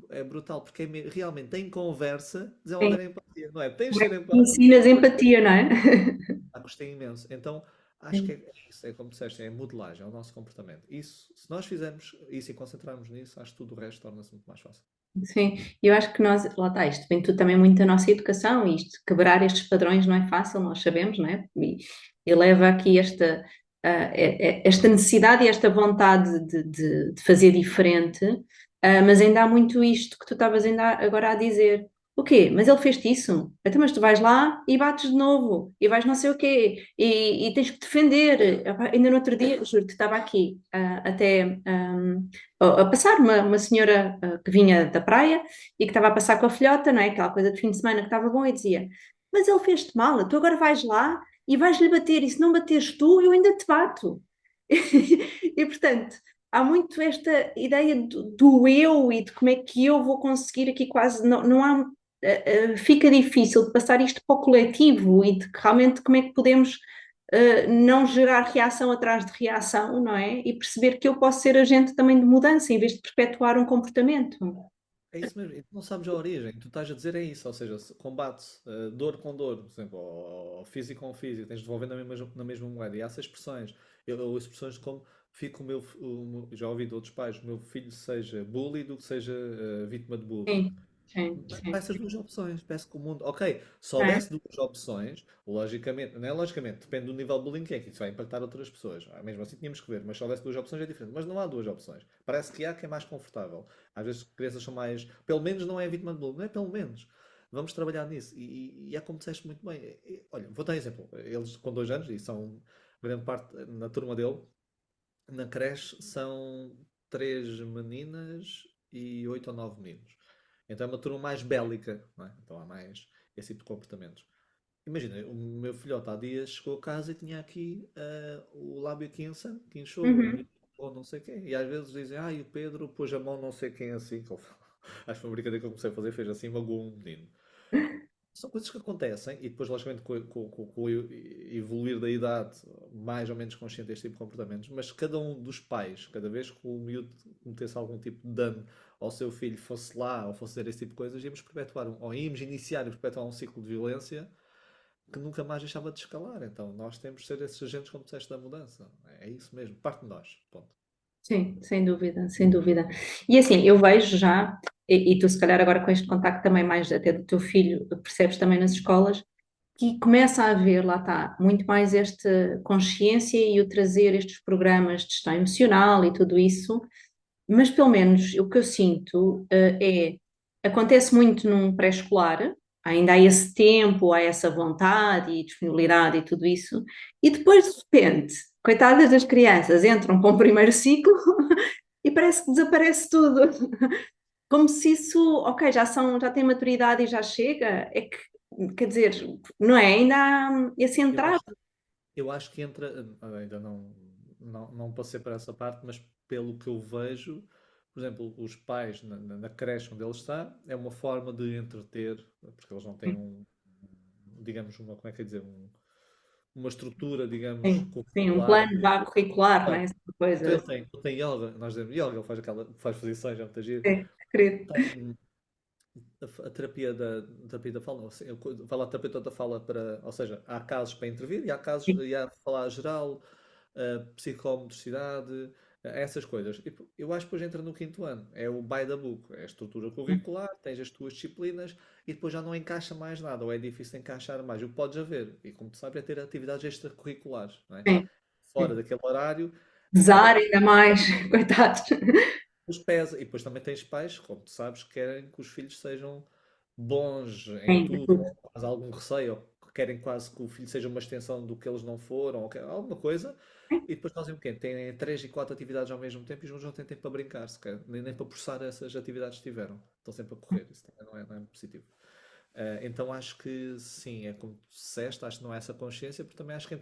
É brutal, porque realmente em conversa Sim. desenvolver a empatia, não é? Tens de Como é ser que empático. ensinas empatia, não é? Gostei imenso. Então, acho que Sim. é isso, é como disseste, é a modelagem, é o nosso comportamento. Isso, se nós fizermos isso e concentrarmos nisso, acho que tudo o resto torna-se muito mais fácil. Sim, eu acho que nós, lá está, isto vem tudo também muito da nossa educação, e isto, quebrar estes padrões não é fácil, nós sabemos, não é? E leva aqui esta necessidade e esta vontade de fazer diferente, mas ainda há muito isto que tu estavas ainda agora a dizer. O quê? Mas ele fez-te isso? Então, mas tu vais lá e bates de novo, e vais não sei o quê, e tens que defender. Epá, ainda no outro dia, juro que estava aqui, até. A passar uma senhora que vinha da praia e que estava a passar com a filhota, não é? Aquela coisa de fim de semana que estava bom, e dizia: Mas ele fez-te mal, tu agora vais lá e vais-lhe bater, e se não bateres tu, eu ainda te bato. E portanto, há muito esta ideia do eu e de como é que eu vou conseguir aqui quase, não há. Fica difícil de passar isto para o coletivo e de que realmente como é que podemos não gerar reação atrás de reação, não é? E perceber que eu posso ser agente também de mudança em vez de perpetuar um comportamento. É isso mesmo, e tu não sabes a origem, tu estás a dizer é isso, ou seja, combate dor com dor, por exemplo, ou físico com físico, tens de devolver na mesma moeda. E há essas expressões. Eu ouço expressões como fico já ouvi de outros pais, o meu filho seja bully do que seja vítima de bullying. Sim, sim, Há sim. essas duas opções. Parece que o mundo. Ok, se Não é? houvesse duas opções, logicamente, não é logicamente, depende do nível de bullying que é, que isso vai impactar outras pessoas. Mesmo assim tínhamos que ver, mas se houvesse duas opções é diferente. Mas não há duas opções. Parece que há quem é mais confortável. Às vezes crianças são mais. Pelo menos não é vítima de bullying, não é pelo menos. Vamos trabalhar nisso. E é como disseste muito bem. Olha, vou dar um exemplo. Eles com 2 anos, e são grande parte na turma dele, na creche são 3 meninas e 8 ou 9 meninos. Então é uma turma mais bélica, não é? Então há mais esse tipo de comportamentos. Imagina, o meu filhote há dias chegou a casa e tinha aqui o lábio aqui que inchou, Uhum. ou não sei quem. E às vezes dizem, e o Pedro pôs a mão não sei quem assim. Acho que foi uma brincadeira que eu comecei a fazer, fez assim, magoou um menino. São coisas que acontecem e depois, logicamente, com o evoluir da idade, mais ou menos consciente deste tipo de comportamentos, mas cada um dos pais, cada vez que o miúdo cometesse algum tipo de dano ao seu filho, fosse lá ou fosse fazer esse tipo de coisas, íamos perpetuar, ou íamos iniciar e perpetuar um ciclo de violência que nunca mais deixava de escalar. Então nós temos de ser esses agentes, como disseste, da mudança. É isso mesmo, parte de nós. Ponto. Sim, sem dúvida, sem dúvida. E assim, eu vejo já, e tu se calhar agora com este contacto também mais até do teu filho, percebes também nas escolas, que começa a haver, lá está, muito mais esta consciência e o trazer estes programas de gestão emocional e tudo isso, mas pelo menos o que eu sinto acontece muito num pré-escolar, ainda há esse tempo, há essa vontade e disponibilidade e tudo isso, e depois de repente, coitadas das crianças, entram para um primeiro ciclo e parece que desaparece tudo. Como se isso, ok, já têm maturidade e já chega, é que, quer dizer, não é? Ainda há esse Eu entrave. acho, eu acho que entra, ainda não passei para essa parte, mas pelo que eu vejo, por exemplo, os pais na creche onde ele está, é uma forma de entreter, porque eles não têm digamos, como é que é dizer, uma estrutura, digamos, Sim, sim, um curricular. plano vá curricular, não é? Bem, Essa então coisa. ele tem yoga, nós dizemos yoga, ele faz faz posições, é muito giro. É, acredito. Tem a terapia da fala, ou seja, fala a terapeuta da fala para, ou seja, há casos para intervir e há casos, e há falar geral, psicomotricidade, essas coisas. E eu acho que depois entra no quinto ano, é o by the book, é a estrutura curricular, tens as tuas disciplinas e depois já não encaixa mais nada, ou é difícil encaixar mais. O que podes haver, e como tu sabes, é ter atividades extracurriculares, não é? Sim, Fora sim. daquele horário, Pesar agora ainda mais, coitados. os pesa. E depois também tens pais, como tu sabes, que querem que os filhos sejam bons em Sim, é tudo, tudo. ou quase algum receio, ou que querem quase que o filho seja uma extensão do que eles não foram, ou alguma coisa. E depois fazem o quê? Têm três e quatro atividades ao mesmo tempo e os meus não têm tempo para brincar, sequer, nem para processar essas atividades que tiveram. Estão sempre a correr. Isso também não é muito positivo. Então acho que sim, é como tu disseste, acho que não é essa consciência, porque também acho que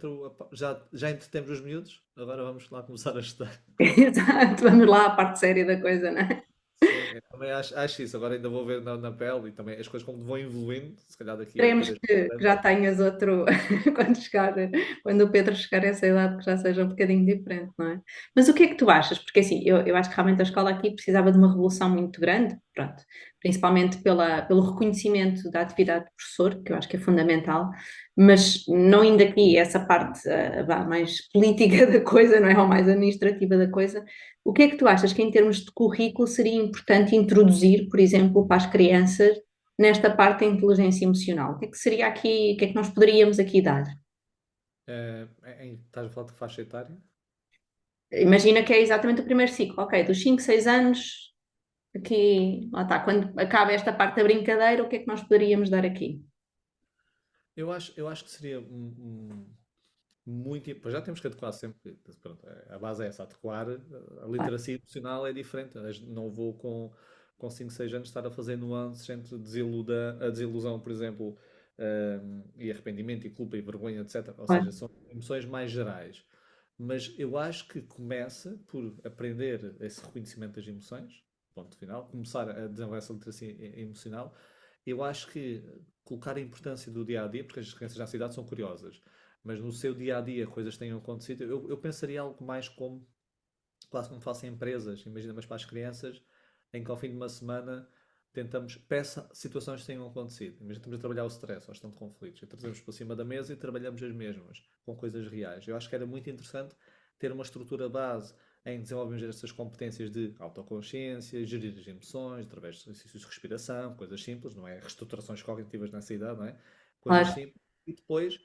já entretemos os miúdos, agora vamos lá começar a estudar. Exato, vamos lá à parte séria da coisa, não é? Sim, eu também acho isso. Agora ainda vou ver na pele e também as coisas como vão evoluindo, se calhar daqui a Esperemos 3 que já anos. tenhas outro, quando chegar, quando o Pedro chegar a essa idade, que já seja um bocadinho diferente, não é? Mas o que é que tu achas? Porque assim, eu acho que realmente a escola aqui precisava de uma revolução muito grande, pronto, principalmente pelo reconhecimento da atividade de professor, que eu acho que é fundamental, mas não indo aqui essa parte, vá, mais política da coisa, não é? Ou mais administrativa da coisa, o que é que tu achas que em termos de currículo seria importante introduzir, por exemplo, para as crianças nesta parte da inteligência emocional? O que é que seria aqui, o que é que nós poderíamos aqui dar? Estás a falar de faixa etária? Imagina que é exatamente o primeiro ciclo, ok, dos 5 6 anos, aqui, lá está, quando acaba esta parte da brincadeira, o que é que nós poderíamos dar aqui? Eu acho que seria muito. Pois já temos que adequar sempre. Pronto, a base é essa, adequar. A Claro, literacia emocional é diferente. Não vou com 5 6 anos estar a fazer nuances entre a desilusão, por exemplo, e arrependimento, e culpa, e vergonha, etc. Ou seja, claro, são emoções mais gerais. Mas eu acho que começa por aprender esse reconhecimento das emoções, ponto final, começar a desenvolver essa literacia emocional. Eu acho que colocar a importância do dia a dia, porque as crianças nessa idade são curiosas, mas no seu dia a dia coisas tenham acontecido, eu pensaria algo mais como, quase como faço em empresas, imagina, mas para as crianças, em que ao fim de uma semana tentamos, peça situações que tenham acontecido. Imagina, estamos a trabalhar o stress, a gestão de conflitos, e trazemos para cima da mesa e trabalhamos as mesmas, com coisas reais. Eu acho que era muito interessante ter uma estrutura base em desenvolvermos estas competências de autoconsciência, gerir as emoções, através de exercícios de respiração, coisas simples, não é? Reestruturações cognitivas nessa idade, não é? Coisas claro, simples. E depois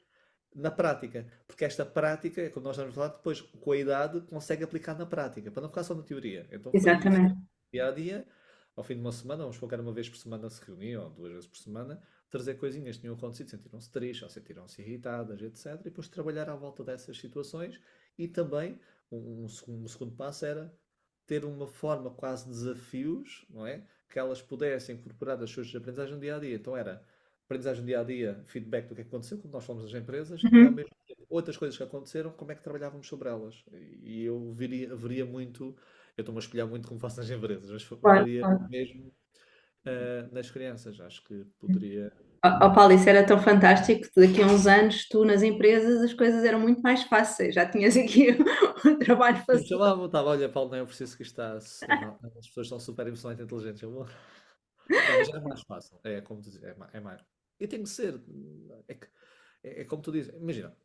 na prática, porque esta prática, quando nós estamos a falar, depois com a idade consegue aplicar na prática, para não ficar só na teoria. Então foi isso. exatamente. Dia a dia, ao fim de uma semana, vamos focar uma vez por semana se reuniam, ou duas vezes por semana, trazer coisinhas que tinham acontecido, sentiram-se tristes, ou sentiram-se irritadas, etc. E depois trabalhar à volta dessas situações e também um segundo passo era ter uma forma quase de desafios, não é? que elas pudessem incorporar as suas aprendizagens no dia a dia. Então era aprendizagem no dia a dia, feedback do que aconteceu quando nós fomos às empresas e ao Uhum. mesmo tempo outras coisas que aconteceram, como é que trabalhávamos sobre elas. E eu veria muito, eu estou-me a espelhar muito como faço nas empresas, mas Claro, veria claro. mesmo nas crianças. Acho que poderia. Ó, Paulo, isso era tão fantástico que daqui a uns anos tu nas empresas as coisas eram muito mais fáceis, já tinhas aqui o trabalho Eu me fácil. chamavam, estava, olha, Paulo, não é preciso que está. As pessoas são super emocionalmente inteligentes. Não, mas é mais fácil. É como tu dizes, é mais. E tem que ser. É, é como tu dizes. Imagina,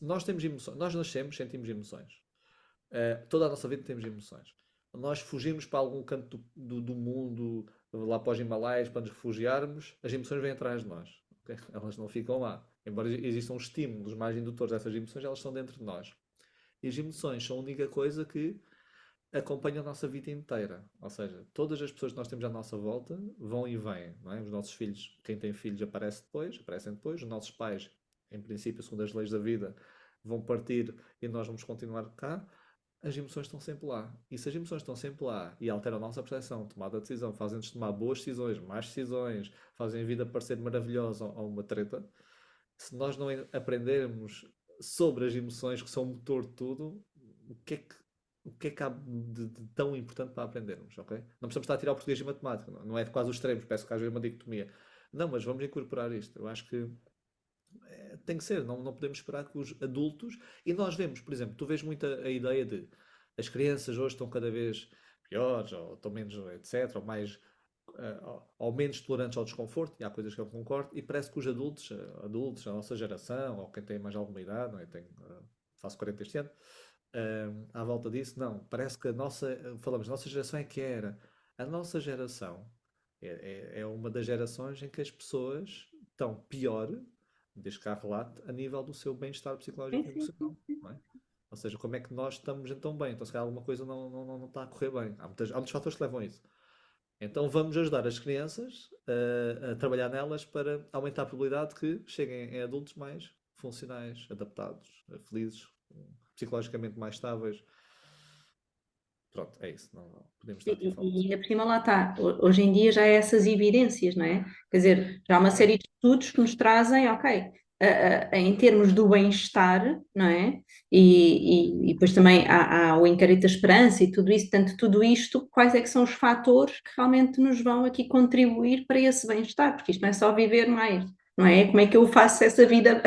nós temos emoções, nós nascemos, sentimos emoções. Toda a nossa vida temos emoções. Nós fugimos para algum canto do mundo, lá para os Himalaias, para nos refugiarmos, as emoções vêm atrás de nós. Ok? Elas não ficam lá. Embora existam estímulos mais indutores dessas emoções, elas estão dentro de nós. E as emoções são a única coisa que acompanha a nossa vida inteira. Ou seja, todas as pessoas que nós temos à nossa volta vão e vêm. Não é? Os nossos filhos, quem tem filhos aparecem depois. Os nossos pais, em princípio, segundo as leis da vida, vão partir e nós vamos continuar cá. As emoções estão sempre lá. E se as emoções estão sempre lá e alteram a nossa percepção, tomada de decisão, fazem-nos tomar boas decisões, más decisões, fazem a vida parecer maravilhosa ou uma treta, se nós não aprendermos sobre as emoções que são o motor de tudo, o que é que, o que é que há de tão importante para aprendermos, ok? Não precisamos estar a tirar o português e matemática, não é de quase os extremos, parece que às vezes é uma dicotomia. Não, mas vamos incorporar isto. Eu acho que tem que ser, não podemos esperar que os adultos. E nós vemos, por exemplo, tu vês muito a ideia de as crianças hoje estão cada vez piores, ou estão menos, etc., ou mais ou menos tolerantes ao desconforto, e há coisas que eu concordo, e parece que os adultos, a nossa geração, ou quem tem mais alguma idade, não é? Faço 40 este ano, à volta disso, não, parece que falamos, a nossa geração é que era. A nossa geração é uma das gerações em que as pessoas estão pior, desde que há relato, a nível do seu bem-estar Sim, psicológico e sim, emocional, não é? Ou seja, como é que nós estamos então bem? Então, se calhar alguma coisa não está a correr bem. Há muitos fatores que levam a isso. Então vamos ajudar as crianças a trabalhar nelas para aumentar a probabilidade de que cheguem em adultos mais funcionais, adaptados, felizes, psicologicamente mais estáveis. Pronto, é isso. Não podemos estar aqui a falar. e ainda por cima lá está. Hoje em dia já há essas evidências, não é? Quer dizer, já há uma Claro. série de estudos que nos trazem, ok, em termos do bem-estar, não é? E depois também há o inquérito da esperança e tudo isso, tanto tudo isto, quais é que são os fatores que realmente nos vão aqui contribuir para esse bem-estar? Porque isto não é só viver mais, não é? Como é que eu faço essa vida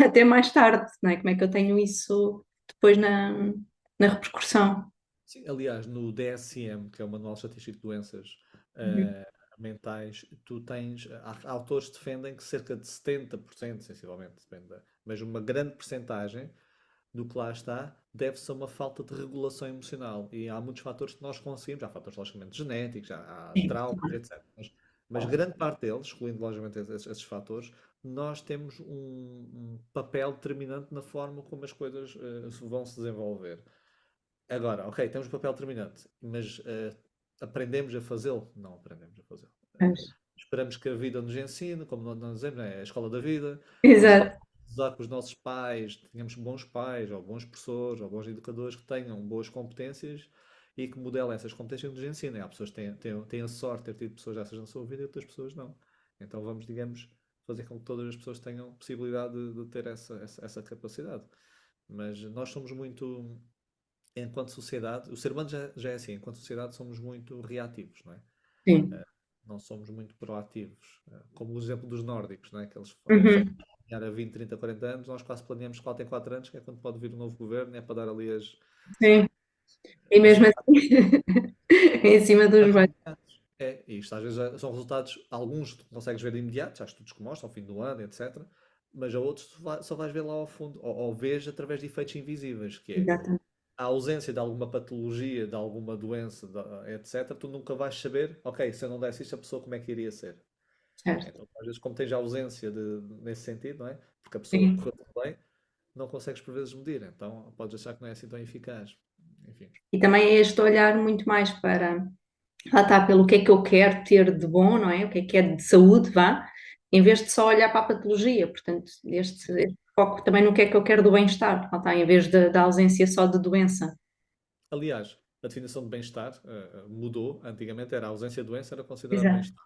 até mais tarde, não é? Como é que eu tenho isso depois na repercussão? Sim, aliás, no DSM, que é o Manual Estatístico de Doenças Uhum. mentais, tu tens. Autores que defendem que cerca de 70%, sensivelmente, depende, mas uma grande percentagem do que lá está deve-se a uma falta de regulação emocional. E há muitos fatores que nós conseguimos, há fatores logicamente genéticos, há Sim. traumas, etc. Mas grande parte deles, excluindo logicamente esses fatores, nós temos um papel determinante na forma como as coisas vão se desenvolver. Agora, ok, temos um papel determinante, mas aprendemos a fazê-lo? Não aprendemos a fazê-lo. Pois. Esperamos que a vida nos ensine, como nós dizemos, é a escola da vida. Nós Exato, esperamos usar com os nossos pais, tenhamos bons pais, ou bons professores, ou bons educadores que tenham boas competências e que modelem essas competências e nos ensinem. Há pessoas que têm a sorte de ter tido pessoas dessas na sua vida e outras pessoas não. Então vamos, digamos, fazer com que todas as pessoas tenham possibilidade de ter essa capacidade. Mas nós somos muito, enquanto sociedade, o ser humano já é assim, enquanto sociedade somos muito reativos, não é? sim. Não somos muito proativos. Como o exemplo dos nórdicos, não é? Que eles só Uhum. planear a 20, 30, 40 anos, nós quase planeamos 4 em 4 anos, que é quando pode vir um novo governo, é para dar ali Sim. E os mesmo recados assim, em cima dos bancos. imediatos. E isto às vezes são resultados, alguns tu consegues ver imediatos, há estudos que mostram, ao fim do ano, etc. Mas a outros só vais ver lá ao fundo, ou vês através de efeitos invisíveis, que é Exatamente, a ausência de alguma patologia, de alguma doença, etc., tu nunca vais saber, ok, se eu não desse isto, a pessoa como é que iria ser. certo. Então, às vezes, como tens a ausência nesse sentido, não é? Porque a pessoa Sim. correu tudo bem, não consegues por vezes medir. Então, podes achar que não é assim tão eficaz. Enfim. E também é este olhar muito mais para, lá está, pelo que é que eu quero ter de bom, não é? O que é de saúde, vá, em vez de só olhar para a patologia. Portanto, Sim. este foco também no que é que eu quero do bem-estar, lá está, em vez da ausência só de doença. Aliás, a definição de bem-estar mudou. Antigamente era a ausência de doença, era considerado Exato, bem-estar.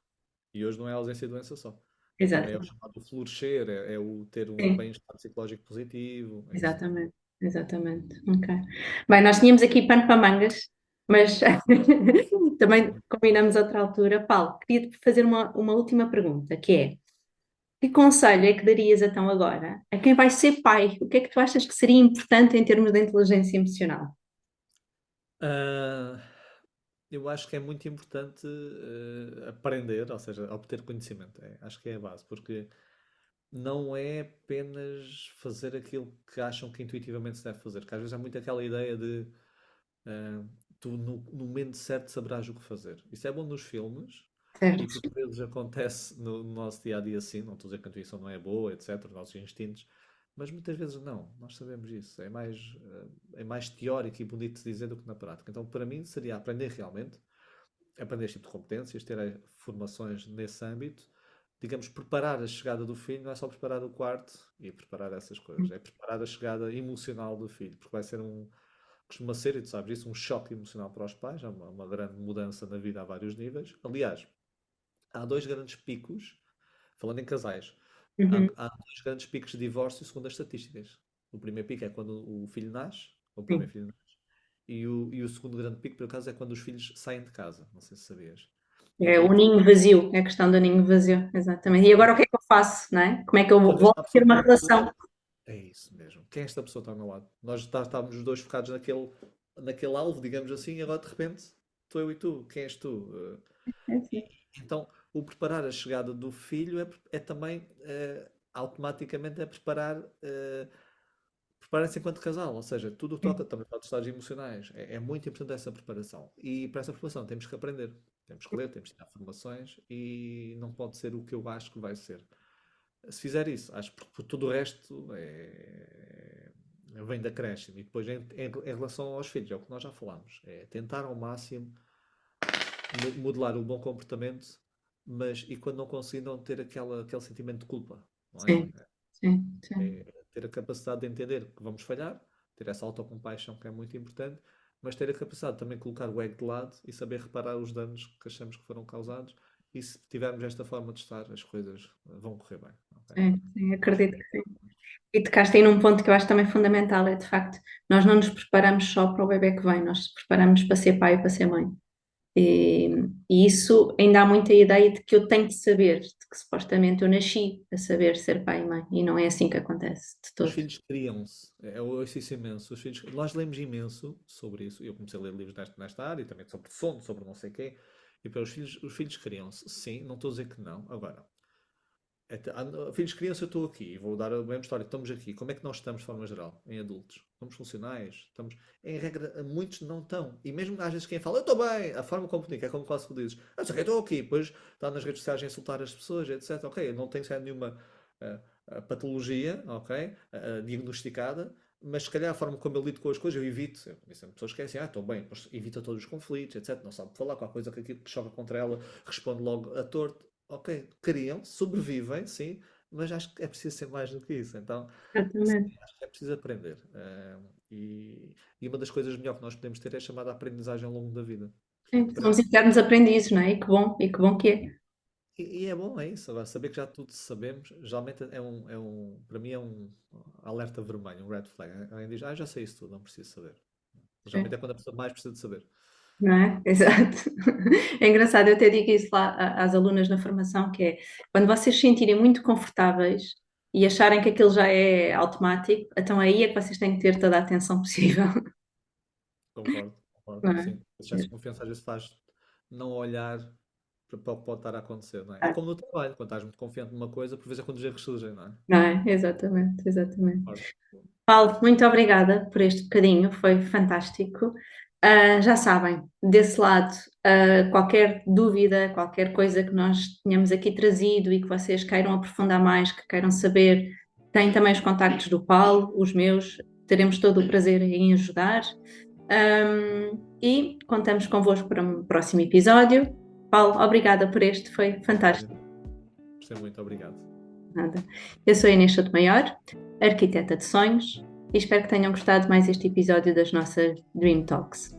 E hoje não é a ausência de doença só. É também o exato. chamado florescer, é o ter um Sim, bem-estar psicológico positivo, é isso tudo. exatamente, exatamente. Ok. Bem, nós tínhamos aqui pano para mangas, mas também combinamos outra altura. Paulo, queria-te fazer uma última pergunta, que é: que conselho é que darias então agora a quem vai ser pai? O que é que tu achas que seria importante em termos de inteligência emocional? Ah, eu acho que é muito importante aprender, ou seja, obter conhecimento. Acho que é a base, porque não é apenas fazer aquilo que acham que intuitivamente se deve fazer, que às vezes há muito aquela ideia de ah, tu no momento certo saberás o que fazer. Isso é bom nos filmes e Certo. por vezes acontece no nosso dia a dia assim, não estou a dizer que a intuição não é boa, etc., os nossos instintos, mas muitas vezes não, nós sabemos isso. É mais teórico e bonito de dizer do que na prática. Então, para mim, seria aprender realmente, aprender este tipo de competências, ter formações nesse âmbito, digamos, preparar a chegada do filho, não é só preparar o quarto e preparar essas coisas, é preparar a chegada emocional do filho, porque vai ser costuma ser, e tu sabes isso, um choque emocional para os pais, é uma grande mudança na vida a vários níveis. Aliás, há dois grandes picos, falando em casais, Uhum. há dois grandes picos de divórcio segundo as estatísticas. O primeiro pico é quando o filho nasce, o primeiro Sim. filho nasce, e o segundo grande pico, por acaso, é quando os filhos saem de casa. Não sei se sabias. É o ninho vazio, é a questão do ninho vazio, exatamente. E agora o que é que eu faço, não é? Como é que eu Quando vou esta ter pessoa uma está do relação? lado. É isso mesmo. Quem é esta pessoa que está ao meu lado? Nós estávamos os dois focados naquele alvo, digamos assim, e agora de repente estou eu e tu. Quem és tu? É assim. Então, o preparar a chegada do filho é também, automaticamente, é preparar-se enquanto casal. Ou seja, tudo toca também para os estados emocionais. É muito importante essa preparação. E para essa preparação temos que aprender. Temos que ler, temos que tirar formações e não pode ser o que eu acho que vai ser. Se fizer isso, acho que tudo o resto vem da acréscimo. E depois, em relação aos filhos, é o que nós já falámos. É tentar ao máximo modelar o bom comportamento, mas e quando não conseguir, não ter aquele sentimento de culpa, não é? Sim, sim, sim. Ter a capacidade de entender que vamos falhar, ter essa autocompaixão que é muito importante, mas ter a capacidade de também colocar o ego de lado e saber reparar os danos que achamos que foram causados. E se tivermos esta forma de estar, as coisas vão correr bem. Ok? Sim, sim, Acho acredito que que sim. E tocaste aí num ponto que eu acho também fundamental, é de facto, nós não nos preparamos só para o bebé que vem, nós nos preparamos para ser pai e para ser mãe. E, e isso ainda há muita ideia de que eu tenho de saber, de que supostamente eu nasci a saber ser pai e mãe, e não é assim que acontece de os todo. filhos criam-se. Eu ouço isso imenso. Nós lemos imenso sobre isso. Eu comecei a ler livros nesta área, também sobre sono, sobre não sei o quê. E para os filhos criam-se. Sim, não estou a dizer que não. Agora, filhos criam-se, eu estou aqui. Vou dar a mesma história. Estamos aqui. Como é que nós estamos de forma geral, em adultos? Estamos funcionais? Estamos... Em regra, muitos não estão. E mesmo às vezes quem fala, eu estou bem, a forma como comunica é como quase que dizes, eu sei que eu estou aqui. Depois está nas redes sociais a insultar as pessoas, etc. Ok, eu não tenho nenhuma patologia, ok, diagnosticada, mas se calhar a forma como eu lido com as coisas, eu evito. Eu conheço pessoas que é assim, estou bem, mas evita todos os conflitos, etc. Não sabe falar com a coisa que aquilo que choca contra ela, responde logo a torto. Ok, criam, sobrevivem, sim, mas acho que é preciso ser mais do que isso. Então, sim, Exatamente. acho que é preciso aprender. E uma das coisas melhor que nós podemos ter é a chamada aprendizagem ao longo da vida. Que é Sim, somos aprender. eternos aprendizes, não é? E que bom que é. E é bom, é isso. Agora, saber que já tudo sabemos, geralmente para mim é um alerta vermelho, um red flag. Alguém diz, já sei isso tudo, não preciso saber. Geralmente é Sim. quando a pessoa mais precisa de saber. Não é? Exato. É engraçado, eu até digo isso lá às alunas na formação, que é quando vocês se sentirem muito confortáveis e acharem que aquilo já é automático, então aí é que vocês têm que ter toda a atenção possível, Concordo, concordo. não é? Sim, esse excesso de confiança às vezes faz não olhar para o que pode estar a acontecer, não é? É como no trabalho, quando estás muito confiante numa coisa, por vezes é quando os erros surgem, não é? Não é? Exatamente, exatamente. Concordo. Paulo, muito obrigada por este bocadinho, foi fantástico. Já sabem, desse lado, qualquer dúvida, qualquer coisa que nós tenhamos aqui trazido e que vocês queiram aprofundar mais, que queiram saber, têm também os contactos do Paulo, os meus, teremos todo o prazer em ajudar. E contamos convosco para um próximo episódio. Paulo, obrigada por este, foi fantástico. Gostei muito, obrigado. Nada. Eu sou a Inês Sotomayor, arquiteta de sonhos, e espero que tenham gostado mais este episódio das nossas Dream Talks.